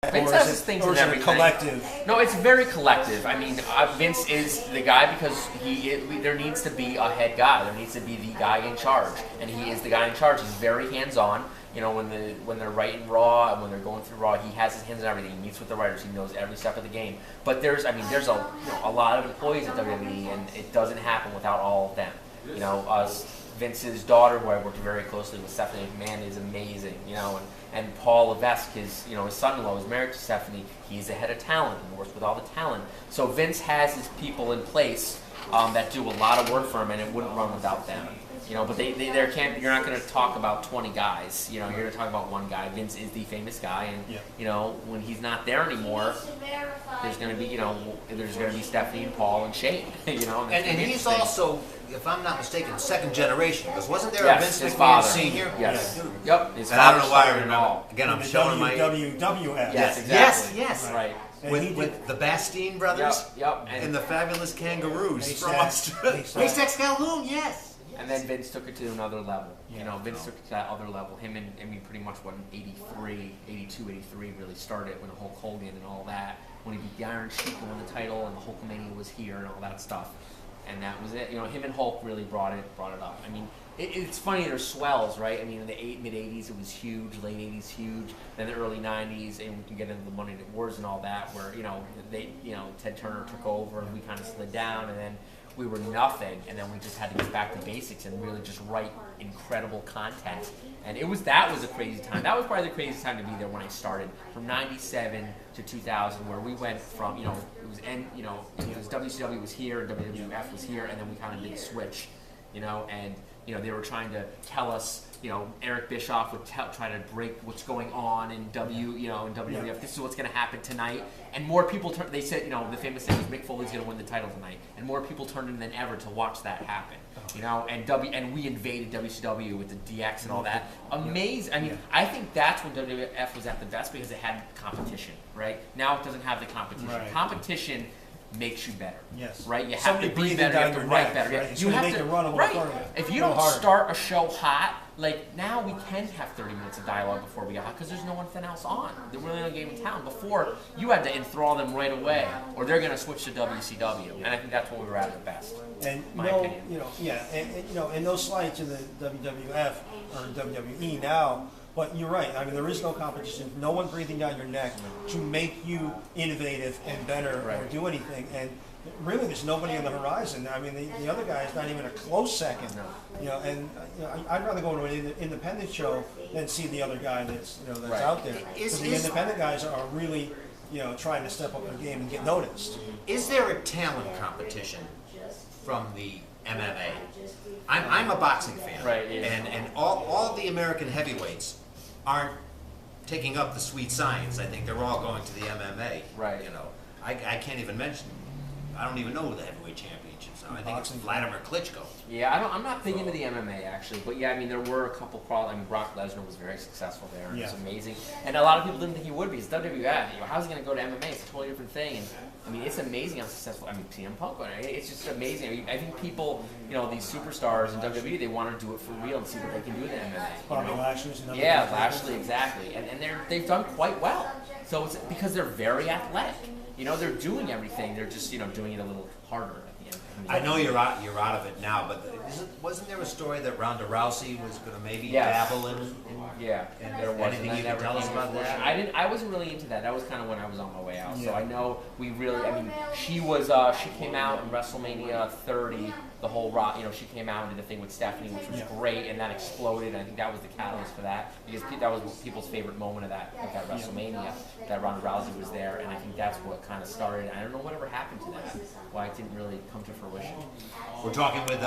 Vince has his things in everything. Collective? No, it's very collective. I mean, Vince is the guy because there needs to be a head guy. There needs to be the guy in charge, and he is the guy in charge. He's very hands-on. You know, when they're writing Raw and when they're going through Raw, he has his hands on everything. He meets with the writers. He knows every step of the game. But there's a lot of employees at WWE, and it doesn't happen without all of them. You know, Vince's daughter, who I worked very closely with, Stephanie McMahon, is amazing. You know, and Paul Levesque, his son-in-law, is married to Stephanie. He's the head of talent and works with all the talent. So Vince has his people in place that do a lot of work for him, and it wouldn't run without them. You know, but you're not going to talk about 20 guys. You know, you're going to talk about one guy. Vince is the famous guy, and you know, when he's not there anymore, there's going to be Stephanie and Paul and Shane. You know, and he's also, if I'm not mistaken, second generation. Because wasn't there a Vince his McMahon father. Senior? Yes. Yeah. Yep. His and I don't know why I started it remember. all. Again, I'm showing my WWF. Yes, exactly. Yes. Right. With the Bastine brothers. Yep. And the fabulous Kangaroos from Haystack. Australia. Haystack Calhoun, yes. And then Vince took it to another level. You know, Vince took it to that other level. Him and, I mean, pretty much when 83, 82, 83 really started, when Hulk Hogan and all that, when he beat the Iron Sheik and won the title, and the Hulkamania was here and all that stuff. And that was it. You know, him and Hulk really brought it up. I mean, it's funny, there's swells, right? I mean, in the mid-'80s, it was huge, late '80s, huge. Then the early '90s, and we can get into the Monday Night Wars and all that, where, Ted Turner took over, and we kind of slid down, and then we were nothing, and then we just had to get back to basics and really just write incredible content. And that was a crazy time. That was probably the craziest time to be there when I started, from '97 to 2000, where we went from, it was WCW was here and WWF was here, and then we kind of did a switch, and they were trying to tell us, Eric Bischoff would try to break what's going on in WWF. This is what's going to happen tonight. And more people they said, the famous thing was Mick Foley's going to win the title tonight. And more people turned in than ever to watch that happen. And we invaded WCW with the DX and all that. Amazing. I mean, I think that's when WWF was at the best because it had competition, right? Now it doesn't have the competition. Right. Competition makes you better. Yes. Right? You have to be better, you have to write better. Right? You have to run a little further. If you don't start a show hot, like now we can have 30 minutes of dialogue before we get hot because there's no one else on. We're the only game in town. Before, you had to enthrall them right away or they're going to switch to WCW. And I think that's when we were at the best. And my opinion. And no slight to the WWF or WWE now, but you're right. I mean, there is no competition. No one breathing down your neck to make you innovative and better or do anything. And really, there's nobody on the horizon. I mean, the other guy is not even a close second. No. I'd rather go to an independent show than see the other guy that's out there. Because the independent guys are really, trying to step up their game and get noticed. Is there a talent competition from the MMA? I'm a boxing fan, right? Yeah. And all the American heavyweights aren't taking up the sweet science. I think they're all going to the MMA. Right. I can't even mention. I don't even know who the heavyweight championships are. I think it's Vladimir Klitschko. Yeah, I'm not big into the MMA actually, but yeah, I mean there were a couple. I mean Brock Lesnar was very successful there. It was amazing, and a lot of people didn't think he would be. It's WWF. How's he going to go to MMA? It's a totally different thing. And I mean, it's amazing how successful. I mean, CM Punk. It's just amazing. I think people, these superstars in WWE, they want to do it for real and see what they can do in the MMA. Bobby Lashley's another. Yeah, Lashley, exactly, and they've done quite well. So it's because they're very athletic. They're doing everything. They're just doing it a little harder. I know you're out of it now, but wasn't there a story that Ronda Rousey was going to maybe dabble in? And there was. Anything you can tell us about that? I wasn't really into that. That was kind of when I was on my way out. So I know we really. I mean, she came out in WrestleMania 30. The whole Rock, she came out and did a thing with Stephanie, which was great, and that exploded. And I think that was the catalyst for that because that was people's favorite moment of that WrestleMania. That Ronda Rousey was there, and I think that's what kind of started. I don't know whatever happened to that. Why it didn't really come to fruition. We're talking with